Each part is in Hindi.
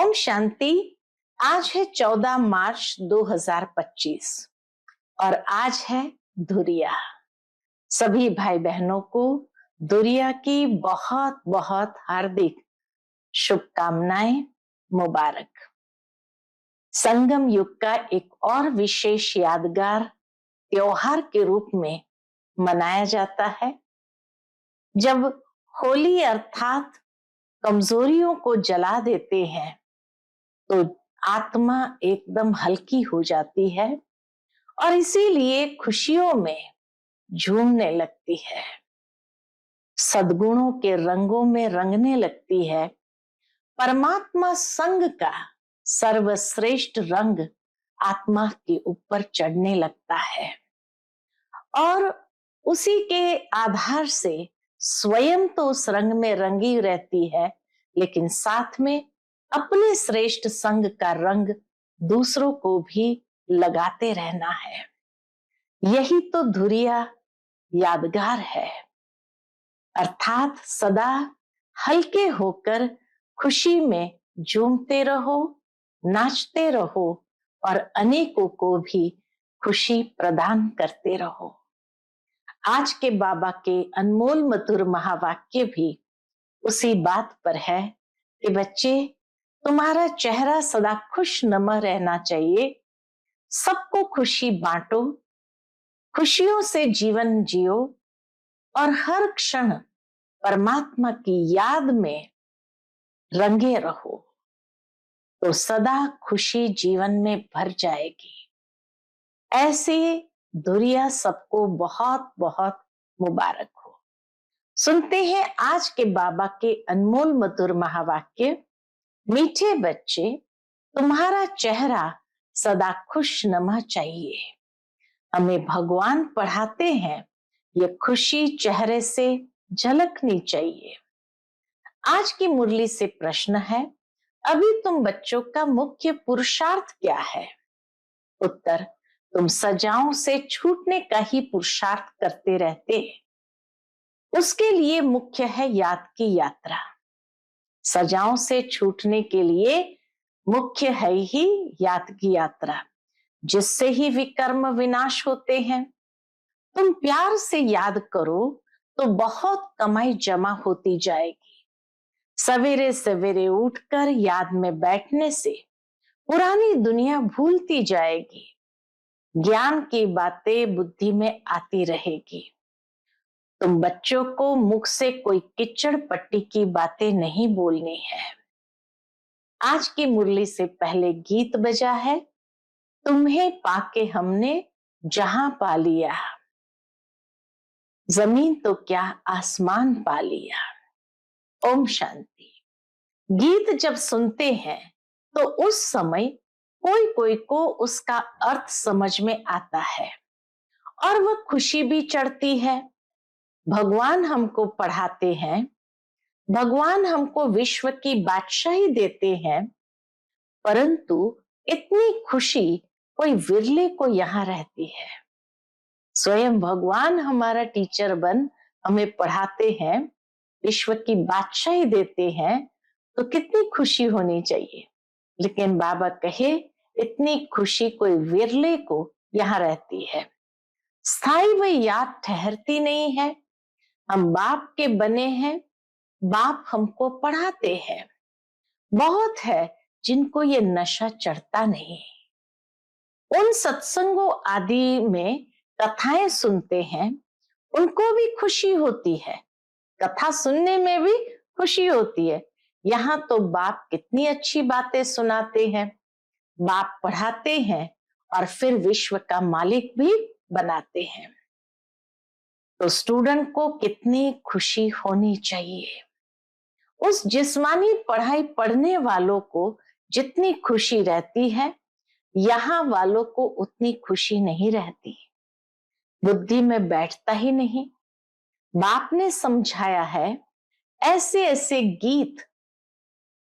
ओम शांति। आज है 14 मार्च 2025 और आज है धुरिया। सभी भाई बहनों को धुरिया की बहुत बहुत हार्दिक शुभकामनाएं, मुबारक। संगम युग का एक और विशेष यादगार त्योहार के रूप में मनाया जाता है। जब होली अर्थात कमजोरियों को जला देते हैं तो आत्मा एकदम हल्की हो जाती है और इसीलिए खुशियों में झूमने लगती है, सद्गुणों के रंगों में रंगने लगती है। परमात्मा संग का सर्वश्रेष्ठ रंग आत्मा के ऊपर चढ़ने लगता है और उसी के आधार से स्वयं तो उस रंग में रंगी रहती है, लेकिन साथ में अपने श्रेष्ठ संग का रंग दूसरों को भी लगाते रहना है। यही तो धुरिया यादगार है, अर्थात सदा हल्के होकर खुशी में झूमते रहो, नाचते रहो और अनेकों को भी खुशी प्रदान करते रहो। आज के बाबा के अनमोल मधुर महावाक्य भी उसी बात पर है कि बच्चे, तुम्हारा चेहरा सदा खुश नमा रहना चाहिए, सबको खुशी बांटो, खुशियों से जीवन जियो और हर क्षण परमात्मा की याद में रंगे रहो, तो सदा खुशी जीवन में भर जाएगी। ऐसे धुरिया सबको बहुत बहुत मुबारक हो। सुनते हैं आज के बाबा के अनमोल मधुर महावाक्य। मीठे बच्चे, तुम्हारा चेहरा सदा खुश नमा चाहिए। हमें भगवान पढ़ाते हैं, ये खुशी चेहरे से झलकनी चाहिए। आज की मुरली से प्रश्न है, अभी तुम बच्चों का मुख्य पुरुषार्थ क्या है? उत्तर, तुम सजाओं से छूटने का ही पुरुषार्थ करते रहते। उसके लिए मुख्य है याद की यात्रा। सजाओं से छूटने के लिए मुख्य है ही याद की यात्रा, जिससे ही विकर्म विनाश होते हैं। तुम प्यार से याद करो तो बहुत कमाई जमा होती जाएगी। सवेरे सवेरे उठकर याद में बैठने से पुरानी दुनिया भूलती जाएगी, ज्ञान की बातें बुद्धि में आती रहेगी। तुम बच्चों को मुख से कोई किचड़ पट्टी की बातें नहीं बोलनी है। आज की मुरली से पहले गीत बजा है, तुम्हें पाके हमने जहां पा लिया, जमीन तो क्या आसमान पा लिया। ओम शांति। गीत जब सुनते हैं तो उस समय कोई कोई को उसका अर्थ समझ में आता है और वह खुशी भी चढ़ती है। भगवान हमको पढ़ाते हैं, भगवान हमको विश्व की बादशाही देते हैं, परंतु इतनी खुशी कोई विरले को यहाँ रहती है। स्वयं भगवान हमारा टीचर बन हमें पढ़ाते हैं, विश्व की बादशाही देते हैं, तो कितनी खुशी होनी चाहिए। लेकिन बाबा कहे, इतनी खुशी कोई विरले को यहाँ रहती है, स्थायी वह याद ठहरती नहीं है। हम बाप के बने हैं, बाप हमको पढ़ाते हैं। बहुत है जिनको ये नशा चढ़ता नहीं। उन सत्संगों आदि में कथाएं सुनते हैं, उनको भी खुशी होती है, कथा सुनने में भी खुशी होती है। यहाँ तो बाप कितनी अच्छी बातें सुनाते हैं, बाप पढ़ाते हैं और फिर विश्व का मालिक भी बनाते हैं। तो स्टूडेंट को कितनी खुशी होनी चाहिए। उस जिस्मानी पढ़ाई पढ़ने वालों को जितनी खुशी रहती है, यहाँ वालों को उतनी खुशी नहीं रहती, बुद्धि में बैठता ही नहीं। बाप ने समझाया है, ऐसे ऐसे गीत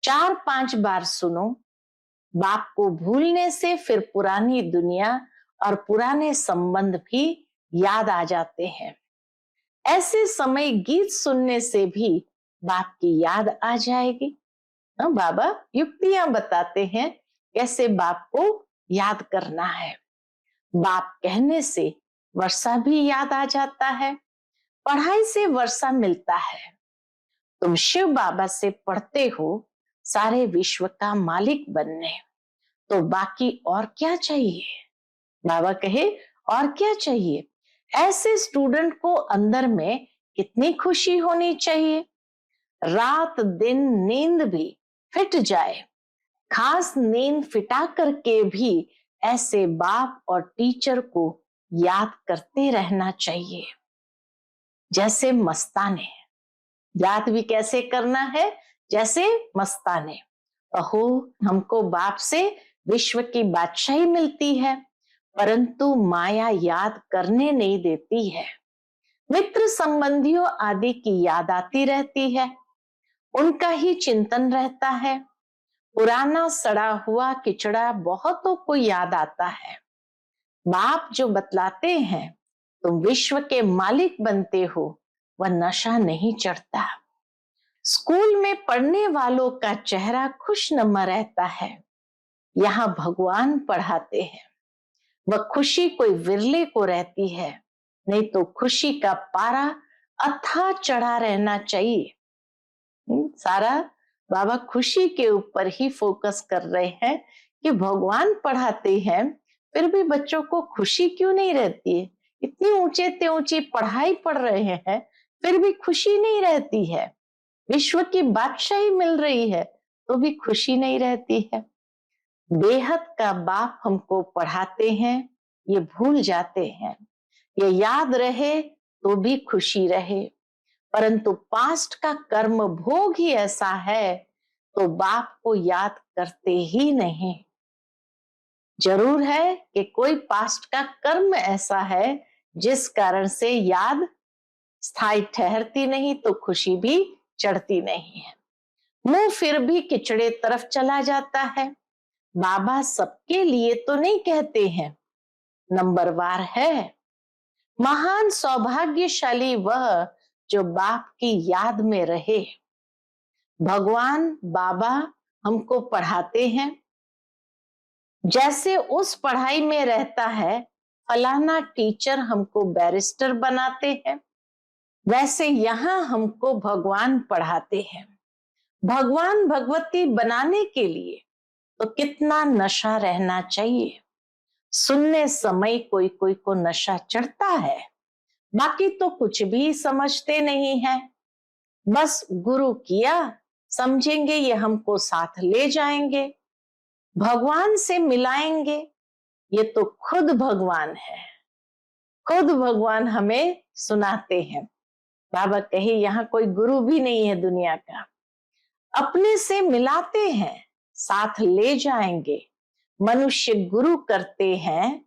4-5 बार सुनो, बाप को भूलने से फिर पुरानी दुनिया और पुराने संबंध भी याद आ जाते हैं। ऐसे समय गीत सुनने से भी बाप की याद आ जाएगी। बाबा युक्तियां बताते हैं कैसे बाप को याद करना है। बाप कहने से वर्षा भी याद आ जाता है, पढ़ाई से वर्षा मिलता है। तुम शिव बाबा से पढ़ते हो सारे विश्व का मालिक बनने, तो बाकी और क्या चाहिए। बाबा कहे और क्या चाहिए। ऐसे स्टूडेंट को अंदर में कितनी खुशी होनी चाहिए। रात दिन नींद भी फिट जाए, खास नींद फिटा करके भी ऐसे बाप और टीचर को याद करते रहना चाहिए। जैसे मस्ताने, याद भी कैसे करना है, जैसे मस्ताने। अहो, हमको बाप से विश्व की बादशाही मिलती है, परंतु माया याद करने नहीं देती है। मित्र संबंधियों आदि की याद आती रहती है, उनका ही चिंतन रहता है। पुराना सड़ा हुआ किचड़ा बहुतों को याद आता है। बाप जो बतलाते हैं तुम विश्व के मालिक बनते हो, वह नशा नहीं चढ़ता। स्कूल में पढ़ने वालों का चेहरा खुशनुमा रहता है। यहाँ भगवान पढ़ाते हैं। वह खुशी कोई विरले को रहती है, नहीं तो खुशी का पारा अथाह चढ़ा रहना चाहिए। सारा बाबा खुशी के ऊपर ही फोकस कर रहे हैं कि भगवान पढ़ाते हैं, फिर भी बच्चों को खुशी क्यों नहीं रहती है। इतनी ऊंचे ते ऊंची पढ़ाई पढ़ रहे हैं, फिर भी खुशी नहीं रहती है। विश्व की बादशाही मिल रही है तो भी खुशी नहीं रहती है। बेहद का बाप हमको पढ़ाते हैं, ये भूल जाते हैं। ये याद रहे तो भी खुशी रहे, परंतु पास्ट का कर्म भोग ही ऐसा है तो बाप को याद करते ही नहीं। जरूर है कि कोई पास्ट का कर्म ऐसा है जिस कारण से याद स्थायी ठहरती नहीं, तो खुशी भी चढ़ती नहीं है। मुंह फिर भी किचड़े तरफ चला जाता है। बाबा सबके लिए तो नहीं कहते हैं, नंबरवार है। महान सौभाग्यशाली वह जो बाप की याद में रहे। भगवान बाबा हमको पढ़ाते हैं, जैसे उस पढ़ाई में रहता है फलाना टीचर हमको बैरिस्टर बनाते हैं, वैसे यहाँ हमको भगवान पढ़ाते हैं। भगवान भगवती बनाने के लिए तो कितना नशा रहना चाहिए। सुनने समय कोई कोई को नशा चढ़ता है, बाकी तो कुछ भी समझते नहीं है। बस गुरु किया समझेंगे ये हमको साथ ले जाएंगे, भगवान से मिलाएंगे। ये तो खुद भगवान है, खुद भगवान हमें सुनाते हैं। बाबा कहे यहाँ कोई गुरु भी नहीं है दुनिया का, अपने से मिलाते हैं, साथ ले जाएंगे। मनुष्य गुरु करते हैं,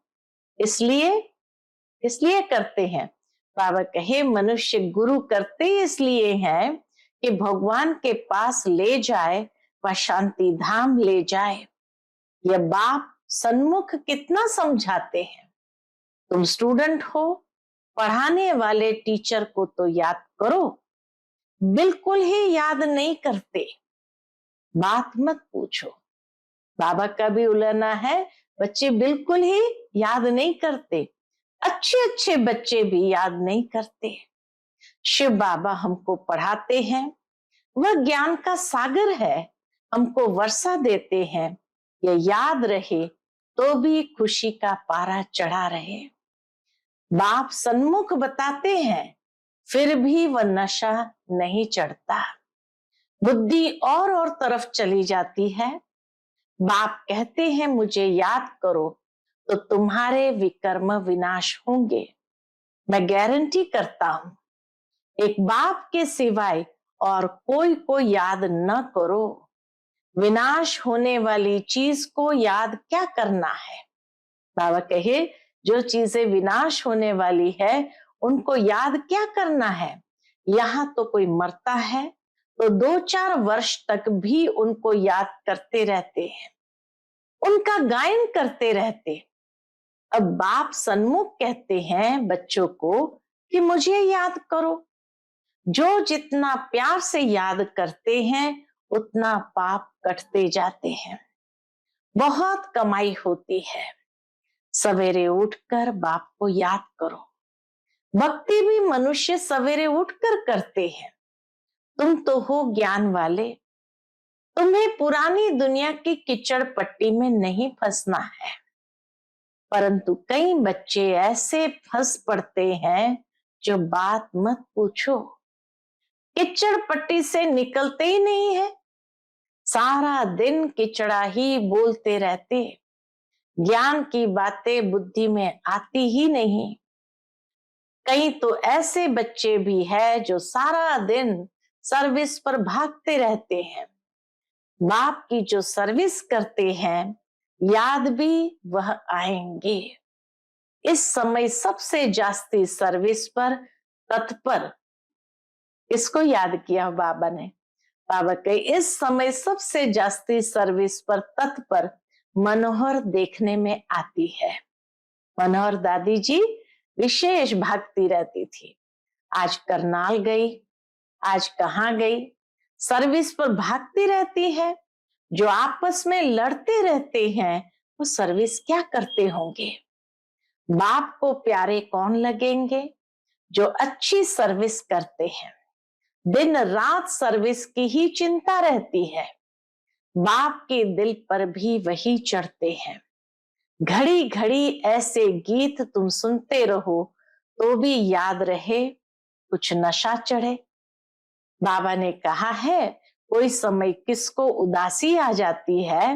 इसलिए करते हैं। बाबा कहे मनुष्य गुरु करते इसलिए हैं कि भगवान के पास ले जाए, वह शांति धाम ले जाए। यह बाप सन्मुख कितना समझाते हैं। तुम स्टूडेंट हो, पढ़ाने वाले टीचर को तो याद करो, बिल्कुल ही याद नहीं करते। बात मत पूछो, बाबा का भी उलना है, बच्चे बिल्कुल ही याद नहीं करते। अच्छे अच्छे बच्चे भी याद नहीं करते। शिव बाबा हमको पढ़ाते हैं, वह ज्ञान का सागर है, हमको वर्षा देते हैं। ये याद रहे तो भी खुशी का पारा चढ़ा रहे। बाप सन्मुख बताते हैं, फिर भी वह नशा नहीं चढ़ता, बुद्धि और तरफ चली जाती है। बाप कहते हैं मुझे याद करो तो तुम्हारे विकर्म विनाश होंगे। मैं गारंटी करता हूं, एक बाप के सिवाय और कोई को याद न करो। विनाश होने वाली चीज को याद क्या करना है। बाबा कहे जो चीजें विनाश होने वाली है उनको याद क्या करना है। यहाँ तो कोई मरता है तो 2-4 वर्ष तक भी उनको याद करते रहते हैं, उनका गायन करते रहते। अब बाप सन्मुख कहते हैं बच्चों को कि मुझे याद करो। जो जितना प्यार से याद करते हैं उतना पाप कटते जाते हैं। बहुत कमाई होती है, सवेरे उठकर बाप को याद करो। भक्ति भी मनुष्य सवेरे उठकर करते हैं। तुम तो हो ज्ञान वाले, तुम्हें पुरानी दुनिया की कीचड़ पट्टी में नहीं फंसना है। परंतु कई बच्चे ऐसे फंस पड़ते हैं जो बात मत पूछो। कीचड़ पट्टी से निकलते ही नहीं है, सारा दिन कीचड़ा ही बोलते रहते, ज्ञान की बातें बुद्धि में आती ही नहीं। कई तो ऐसे बच्चे भी हैं जो सारा दिन सर्विस पर भागते रहते हैं। बाप की जो सर्विस करते हैं, याद भी वह आएंगे। इस समय सबसे जास्ती सर्विस पर तत्पर, इसको याद किया बाबा ने। बाबा के इस समय सबसे जास्ती सर्विस पर तत्पर मनोहर देखने में आती है। मनोहर दादी जी विशेष भागती रहती थी। आज करनाल गई, आज कहाँ गई, सर्विस पर भागती रहती है। जो आपस में लड़ते रहते हैं वो सर्विस क्या करते होंगे। बाप को प्यारे कौन लगेंगे? जो अच्छी सर्विस करते हैं। दिन रात सर्विस की ही चिंता रहती है। बाप के दिल पर भी वही चढ़ते हैं। घड़ी घड़ी ऐसे गीत तुम सुनते रहो तो भी याद रहे, कुछ नशा चढ़े। बाबा ने कहा है, कोई समय किसको उदासी आ जाती है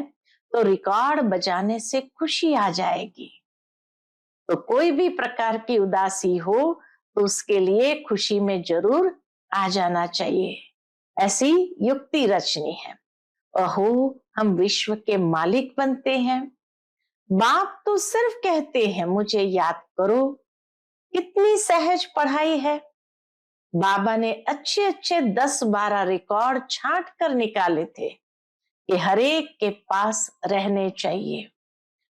तो रिकॉर्ड बजाने से खुशी आ जाएगी। तो कोई भी प्रकार की उदासी हो तो उसके लिए खुशी में जरूर आ जाना चाहिए। ऐसी युक्ति रचनी है। अहो, हम विश्व के मालिक बनते हैं। बाप तो सिर्फ कहते हैं मुझे याद करो। कितनी सहज पढ़ाई है। बाबा ने अच्छे अच्छे 10-12 रिकॉर्ड छांट कर निकाले थे कि हरेक के पास रहने चाहिए,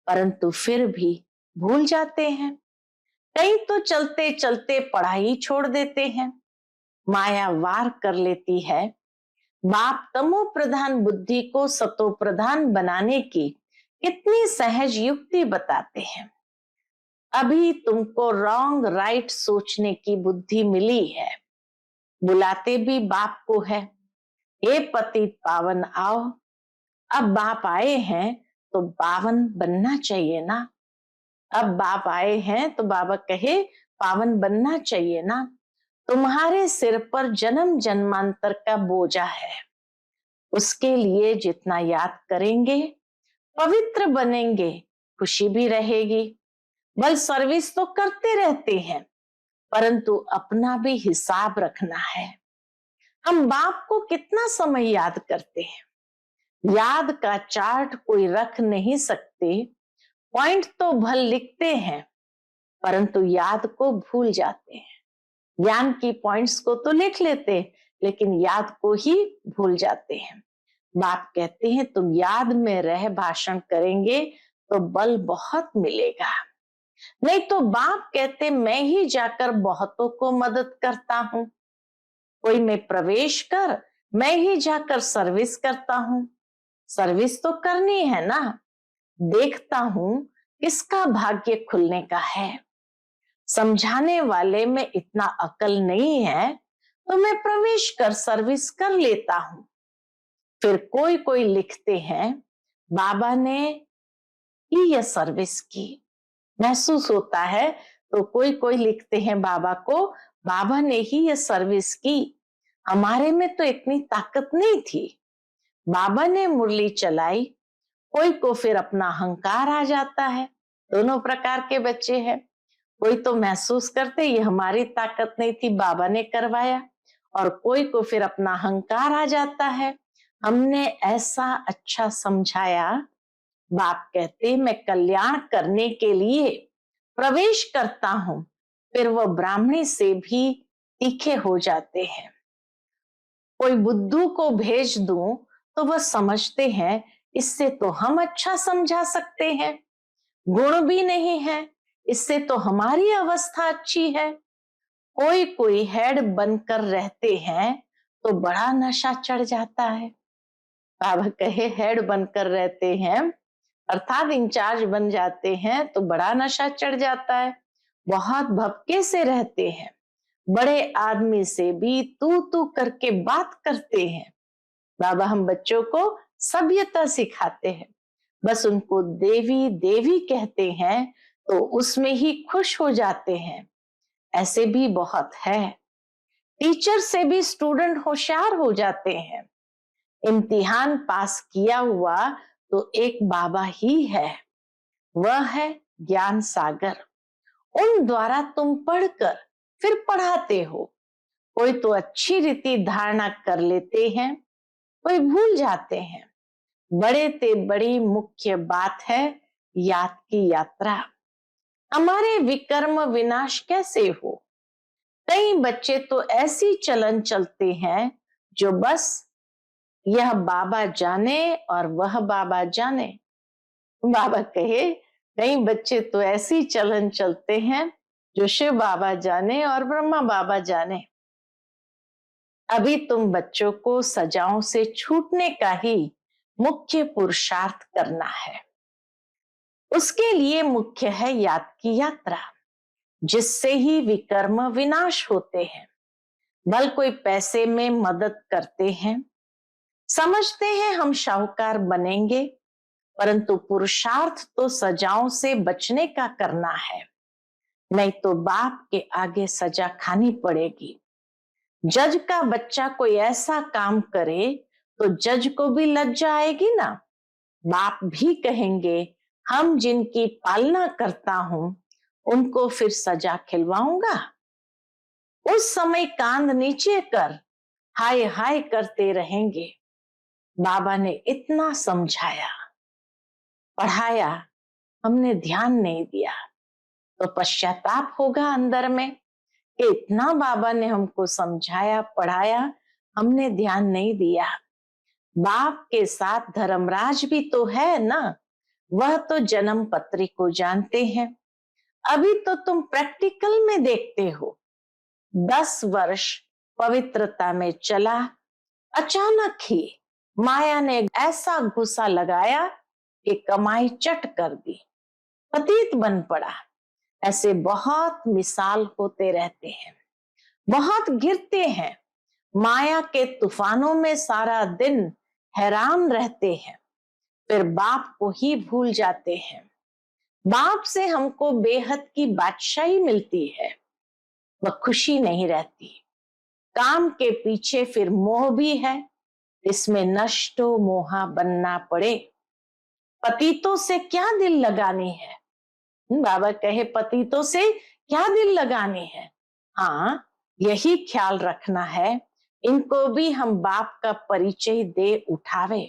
परंतु फिर भी भूल जाते हैं। कई तो चलते चलते पढ़ाई छोड़ देते हैं। माया वार कर लेती है। बाप तमो प्रधान बुद्धि को सतो प्रधान बनाने की कितनी सहज युक्ति बताते हैं। अभी तुमको रॉन्ग राइट सोचने की बुद्धि मिली है। बुलाते भी बाप को है, हे पतित पावन आओ। अब बाप आए हैं तो पावन बनना चाहिए ना। अब बाप आए हैं तो बाबा कहे पावन बनना चाहिए ना। तुम्हारे सिर पर जन्म जन्मांतर का बोझा है, उसके लिए जितना याद करेंगे पवित्र बनेंगे, खुशी भी रहेगी। बल सर्विस तो करते रहते हैं, परंतु अपना भी हिसाब रखना है। हम बाप को कितना समय याद करते हैं। याद का चार्ट कोई रख नहीं सकते। पॉइंट तो भल लिखते हैं, परंतु याद को भूल जाते हैं। ज्ञान की पॉइंट्स को तो लिख लेते, लेकिन याद को ही भूल जाते हैं। बाप कहते हैं तुम याद में रह भाषण करेंगे तो बल बहुत मिलेगा। नहीं तो बाप कहते मैं ही जाकर बहुतों को मदद करता हूं। कोई में प्रवेश कर, मैं ही जाकर सर्विस करता हूं। सर्विस तो करनी है ना। देखता हूं किसका भाग्य खुलने का है। समझाने वाले में इतना अकल नहीं है तो मैं प्रवेश कर सर्विस कर लेता हूं। फिर कोई कोई लिखते हैं बाबा ने ही यह सर्विस की, महसूस होता है। तो कोई कोई लिखते हैं बाबा को, बाबा ने ही यह सर्विस की, हमारे में तो इतनी ताकत नहीं थी। बाबा ने मुरली चलाई। कोई को फिर अपना अहंकार आ जाता है। दोनों प्रकार के बच्चे हैं। कोई तो महसूस करते ये हमारी ताकत नहीं थी, बाबा ने करवाया। और कोई को फिर अपना अहंकार आ जाता है, हमने ऐसा अच्छा समझाया। बाप कहते मैं कल्याण करने के लिए प्रवेश करता हूं, फिर वह ब्राह्मणी से भी तीखे हो जाते हैं। कोई बुद्धू को भेज दूं तो वह समझते हैं इससे तो हम अच्छा समझा सकते हैं। गुण भी नहीं है, इससे तो हमारी अवस्था अच्छी है। कोई कोई हेड बनकर रहते हैं तो बड़ा नशा चढ़ जाता है। बाबा कहे हेड बनकर रहते हैं, अर्थात इंचार्ज बन जाते हैं तो बड़ा नशा चढ़ जाता है, बहुत भपके से रहते हैं, बड़े आदमी से भी तू तू करके बात करते हैं। बाबा हम बच्चों को सभ्यता सिखाते हैं, बस उनको देवी देवी कहते हैं तो उसमें ही खुश हो जाते हैं। ऐसे भी बहुत है। टीचर से भी स्टूडेंट होशियार हो जाते हैं। इम्तिहान पास किया हुआ तो एक बाबा ही है, वह है ज्ञान सागर। उन द्वारा तुम पढ़कर फिर पढ़ाते हो। कोई तो अच्छी रीति धारणा कर लेते हैं, कोई भूल जाते हैं। बड़े ते बड़ी मुख्य बात है याद की यात्रा। हमारे विकर्म विनाश कैसे हो? कई बच्चे तो ऐसी चलन चलते हैं जो बस यह बाबा जाने और वह बाबा जाने। बाबा कहे कई बच्चे तो ऐसी चलन चलते हैं जो शिव बाबा जाने और ब्रह्मा बाबा जाने। अभी तुम बच्चों को सजाओं से छूटने का ही मुख्य पुरुषार्थ करना है। उसके लिए मुख्य है याद की यात्रा, जिससे ही विकर्म विनाश होते हैं। भल कोई पैसे में मदद करते हैं, समझते हैं हम शाहूकार बनेंगे, परंतु पुरुषार्थ तो सजाओं से बचने का करना है, नहीं तो बाप के आगे सजा खानी पड़ेगी। जज का बच्चा कोई ऐसा काम करे तो जज को भी लज्जा आएगी ना। बाप भी कहेंगे हम जिनकी पालना करता हूं उनको फिर सजा खिलवाऊंगा। उस समय कांध नीचे कर हाय हाय करते रहेंगे। बाबा ने इतना समझाया पढ़ाया, हमने ध्यान नहीं दिया तो पश्चाताप होगा अंदर में कि इतना बाबा ने हमको समझाया पढ़ाया, हमने ध्यान नहीं दिया। बाप के साथ धर्मराज भी तो है ना, वह तो जन्म पत्री को जानते हैं। अभी तो तुम प्रैक्टिकल में देखते हो। 10 वर्ष पवित्रता में चला, अचानक ही माया ने ऐसा घुसा लगाया कि कमाई चट कर दी, पतित बन पड़ा। ऐसे बहुत मिसाल होते रहते हैं, बहुत गिरते हैं, माया के तूफानों में सारा दिन हैरान रहते हैं, फिर बाप को ही भूल जाते हैं। बाप से हमको बेहद की बादशाही मिलती है, वह खुशी नहीं रहती। काम के पीछे फिर मोह भी है, इसमें नष्टो मोहा बनना पड़े। पतितों से क्या दिल लगानी है? बाबा कहे पतितों से क्या दिल लगानी है? हाँ, यही ख्याल रखना है इनको भी हम बाप का परिचय दे उठावे।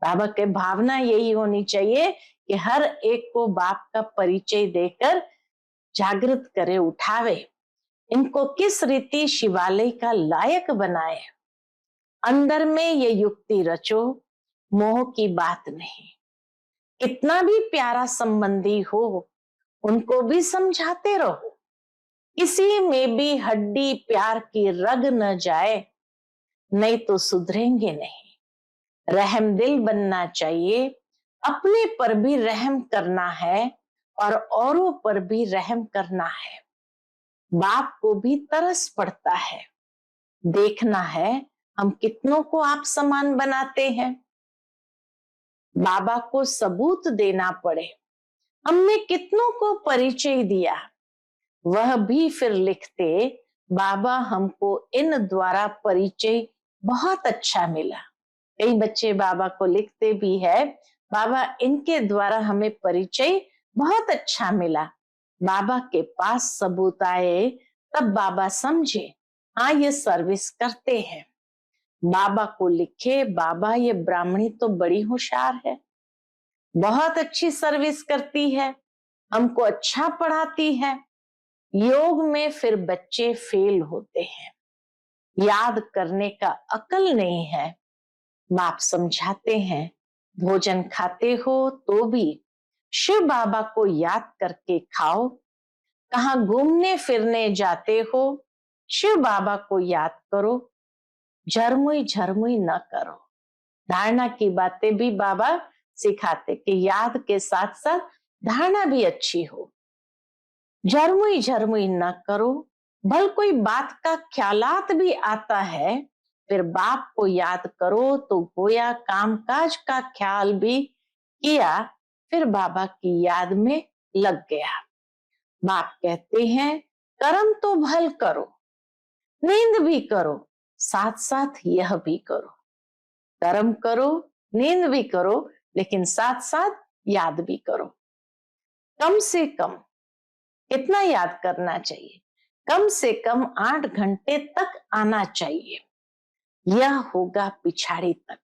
बाबा के भावना यही होनी चाहिए कि हर एक को बाप का परिचय देकर जागृत करे, उठावे। इनको किस रीति शिवालय का लायक बनाए। अंदर में ये युक्ति रचो, मोह की बात नहीं। कितना भी प्यारा संबंधी हो उनको भी समझाते रहो, किसी में भी हड्डी प्यार की रग न जाए, नहीं तो सुधरेंगे नहीं। रहम दिल बनना चाहिए, अपने पर भी रहम करना है और औरों पर भी रहम करना है। बाप को भी तरस पड़ता है, देखना है हम कितनों को आप समान बनाते हैं। बाबा को सबूत देना पड़े, हमने कितनों को परिचय दिया, वह भी फिर लिखते बाबा हमको इन द्वारा परिचय बहुत अच्छा मिला। कई बच्चे बाबा को लिखते भी है बाबा इनके द्वारा हमें परिचय बहुत अच्छा मिला। बाबा के पास सबूत आए तब बाबा समझे हाँ ये सर्विस करते हैं। बाबा को लिखे बाबा ये ब्राह्मणी तो बड़ी होशियार है, बहुत अच्छी सर्विस करती है, हमको अच्छा पढ़ाती है। योग में फिर बच्चे फेल होते हैं, याद करने का अकल नहीं है। बाप समझाते हैं भोजन खाते हो तो भी शिव बाबा को याद करके खाओ। कहाँ घूमने फिरने जाते हो शिव बाबा को याद करो, झरमुई झरमुई न करो। धारणा की बातें भी बाबा सिखाते कि याद के साथ साथ धारणा भी अच्छी हो। झरमुई झरमुई न करो, भल कोई बात का ख्यालात भी आता है, फिर बाप को याद करो तो गोया कामकाज का ख्याल भी किया, फिर बाबा की याद में लग गया। बाप कहते हैं कर्म तो भल करो, नींद भी करो, साथ साथ यह भी करो। कर्म करो, नींद भी करो, लेकिन साथ साथ याद भी करो। कम से कम कितना याद करना चाहिए? कम से कम 8 घंटे तक आना चाहिए। यह होगा पिछाड़ी तक।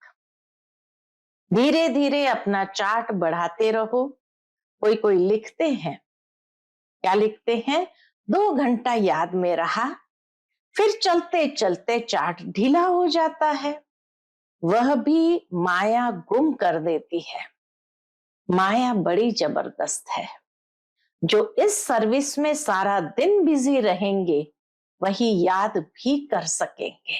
धीरे धीरे अपना चार्ट बढ़ाते रहो। कोई कोई लिखते हैं, क्या लिखते हैं? 2 घंटा याद में रहा, फिर चलते चलते चार्ट ढीला हो जाता है। वह भी माया गुम कर देती है। माया बड़ी जबरदस्त है। जो इस सर्विस में सारा दिन बिजी रहेंगे वही याद भी कर सकेंगे।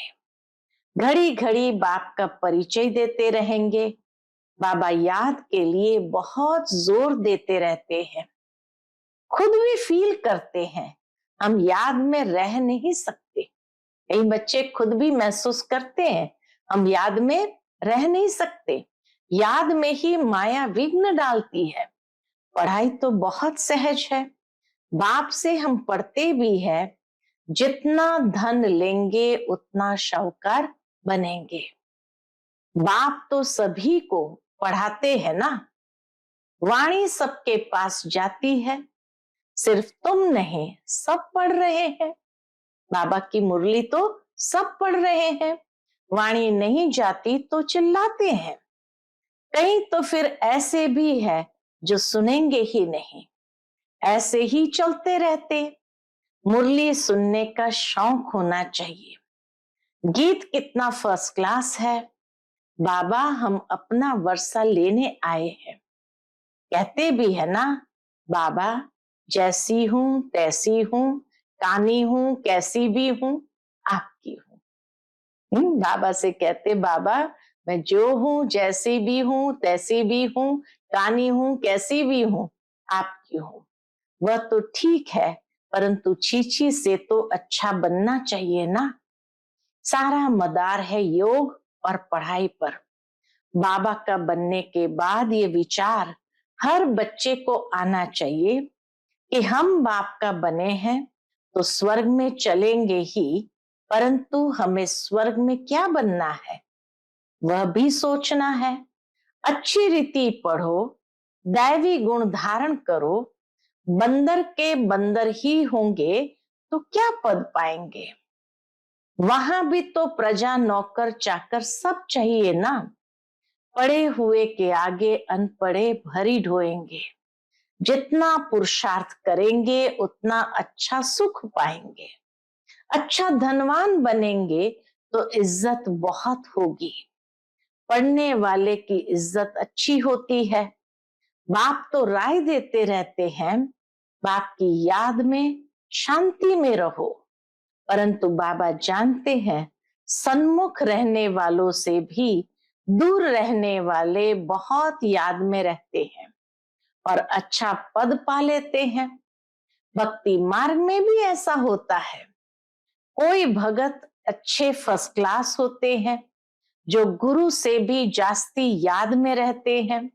घड़ी घड़ी बाप का परिचय देते रहेंगे। बाबा याद के लिए बहुत जोर देते रहते हैं। खुद भी फील करते हैं हम याद में रह नहीं सकते। कई बच्चे खुद भी महसूस करते हैं हम याद में रह नहीं सकते। याद में ही माया विघ्न डालती है। पढ़ाई तो बहुत सहज है, बाप से हम पढ़ते भी है, जितना धन लेंगे उतना शाहूकार बनेंगे। बाप तो सभी को पढ़ाते हैं ना। वाणी सबके पास जाती है, सिर्फ तुम नहीं, सब पढ़ रहे हैं। बाबा की मुरली तो सब पढ़ रहे हैं, वाणी नहीं जाती तो चिल्लाते हैं। कहीं तो फिर ऐसे भी है जो सुनेंगे ही नहीं, ऐसे ही चलते रहते। मुरली सुनने का शौक होना चाहिए। गीत कितना फर्स्ट क्लास है। बाबा हम अपना वर्षा लेने आए हैं। कहते भी है ना, बाबा जैसी हूं तैसी हूं, कानी हूं कैसी भी हूं, आपकी हूं। बाबा से कहते बाबा मैं जो हूं, जैसी भी हूं, तैसी भी हूं, कानी हूं कैसी भी हूं, आपकी हूं। वह तो ठीक है, परंतु छीछी से तो अच्छा बनना चाहिए ना। सारा मदार है योग और पढ़ाई पर। बाबा का बनने के बाद ये विचार हर बच्चे को आना चाहिए कि हम बाप का बने हैं तो स्वर्ग में चलेंगे ही, परंतु हमें स्वर्ग में क्या बनना है वह भी सोचना है। अच्छी रीति पढ़ो, दैवी गुण धारण करो। बंदर के बंदर ही होंगे तो क्या पद पाएंगे? वहां भी तो प्रजा नौकर चाकर सब चाहिए ना। पढ़े हुए के आगे अनपढ़े भरी ढोएंगे। जितना पुरुषार्थ करेंगे उतना अच्छा सुख पाएंगे। अच्छा धनवान बनेंगे तो इज्जत बहुत होगी। पढ़ने वाले की इज्जत अच्छी होती है। बाप तो राय देते रहते हैं, बाप की याद में शांति में रहो। परंतु बाबा जानते हैं सन्मुख रहने वालों से भी दूर रहने वाले बहुत याद में रहते हैं और अच्छा पद पा लेते हैं। भक्ति मार्ग में भी ऐसा होता है। कोई भगत अच्छे फर्स्ट क्लास होते हैं जो गुरु से भी जास्ती याद में रहते हैं।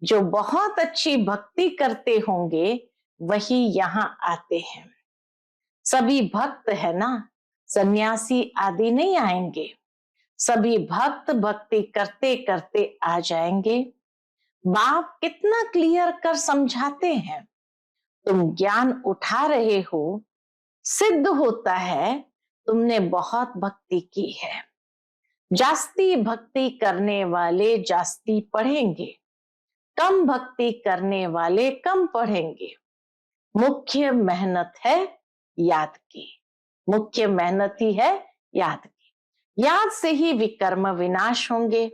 जो बहुत अच्छी भक्ति करते होंगे वही यहाँ आते हैं। सभी भक्त है ना, सन्यासी आदि नहीं आएंगे। सभी भक्त भक्ति करते करते आ जाएंगे। बाप कितना क्लियर कर समझाते हैं। तुम ज्ञान उठा रहे हो, सिद्ध होता है तुमने बहुत भक्ति की है। जास्ती भक्ति करने वाले जास्ती पढ़ेंगे, कम भक्ति करने वाले कम पढ़ेंगे। मुख्य मेहनत है याद की। मुख्य मेहनत ही है याद की। याद से ही विकर्म विनाश होंगे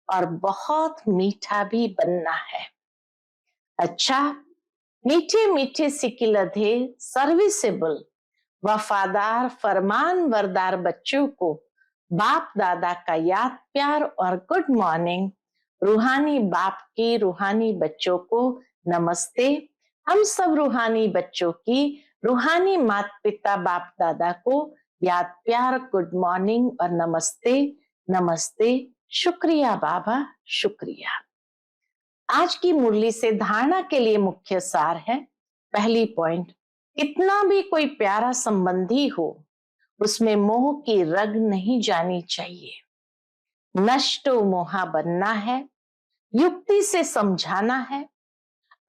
और बहुत मीठा भी बनना है। अच्छा, मीठे मीठे सिकिलधे सर्विसेबल वफादार फरमान बरदार बच्चों को बाप दादा का याद प्यार और गुड मॉर्निंग। रूहानी बाप की रूहानी बच्चों को नमस्ते। हम सब रूहानी बच्चों की रूहानी माता पिता बाप दादा को याद प्यार गुड मॉर्निंग और नमस्ते। नमस्ते, शुक्रिया बाबा, शुक्रिया। आज की मुरली से धारणा के लिए मुख्य सार है। पहली पॉइंट, कितना भी कोई प्यारा संबंधी हो, उसमें मोह की रग नहीं जानी चाहिए। नष्टो मोहा बनना है, युक्ति से समझाना है,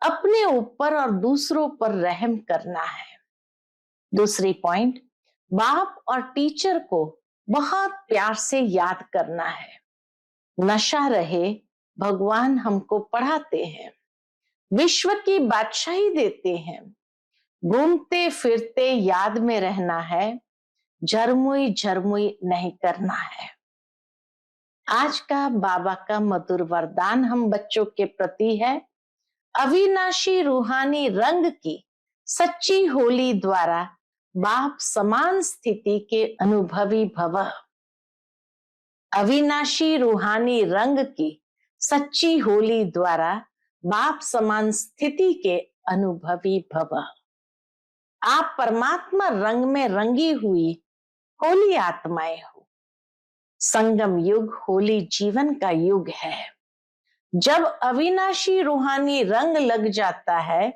अपने ऊपर और दूसरों पर रहम करना है। दूसरी पॉइंट, बाप और टीचर को बहुत प्यार से याद करना है। नशा रहे, भगवान हमको पढ़ाते हैं, विश्व की बादशाही देते हैं। घूमते फिरते याद में रहना है, झरमुई झरमुई नहीं करना है। आज का बाबा का मधुर वरदान हम बच्चों के प्रति है। अविनाशी रूहानी रंग की सच्ची होली द्वारा बाप समान स्थिति के अनुभवी भव। अविनाशी रूहानी रंग की सच्ची होली द्वारा बाप समान स्थिति के अनुभवी भव। आप परमात्मा रंग में रंगी हुई होली आत्माएं हो। संगम युग होली जीवन का युग है। जब अविनाशी रूहानी रंग लग जाता है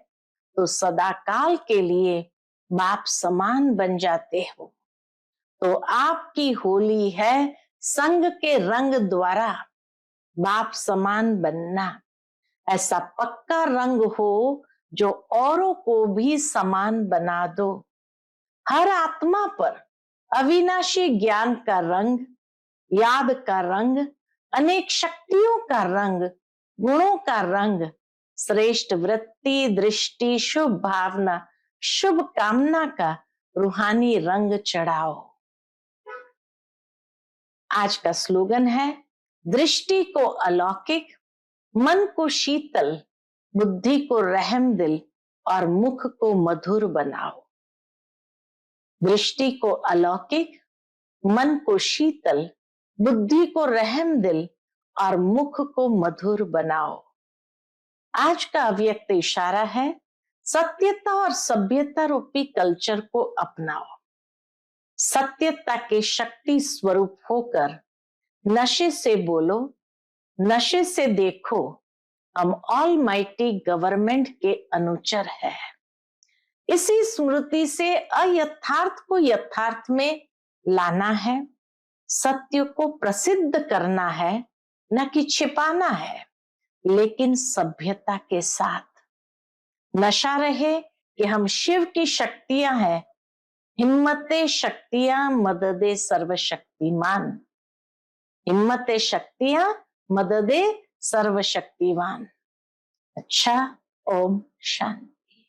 तो सदा काल के लिए बाप समान बन जाते हो। तो आपकी होली है संग के रंग द्वारा बाप समान बनना। ऐसा पक्का रंग हो जो औरों को भी समान बना दो। हर आत्मा पर अविनाशी ज्ञान का रंग, याद का रंग, अनेक शक्तियों का रंग, गुणों का रंग, श्रेष्ठ वृत्ति, दृष्टि, शुभ भावना, शुभ कामना का रूहानी रंग चढ़ाओ। आज का स्लोगन है, दृष्टि को अलौकिक, मन को शीतल, बुद्धि को रहम दिल और मुख को मधुर बनाओ। दृष्टि को अलौकिक, मन को शीतल, बुद्धि को रहम दिल और मुख को मधुर बनाओ। आज का अव्यक्त इशारा है, सत्यता और सभ्यता रूपी कल्चर को अपनाओ। सत्यता के शक्ति स्वरूप होकर नशे से बोलो, नशे से देखो, हम ऑल माइटी गवर्नमेंट के अनुचर है। इसी स्मृति से अयथार्थ को यथार्थ में लाना है, सत्य को प्रसिद्ध करना है, न कि छिपाना है, लेकिन सभ्यता के साथ। नशा रहे कि हम शिव की शक्तियां हैं, हिम्मते शक्तियां मददे सर्वशक्तिमान। हिम्मते शक्तियां मददे सर्वशक्तिवान। अच्छा, ओम शांति।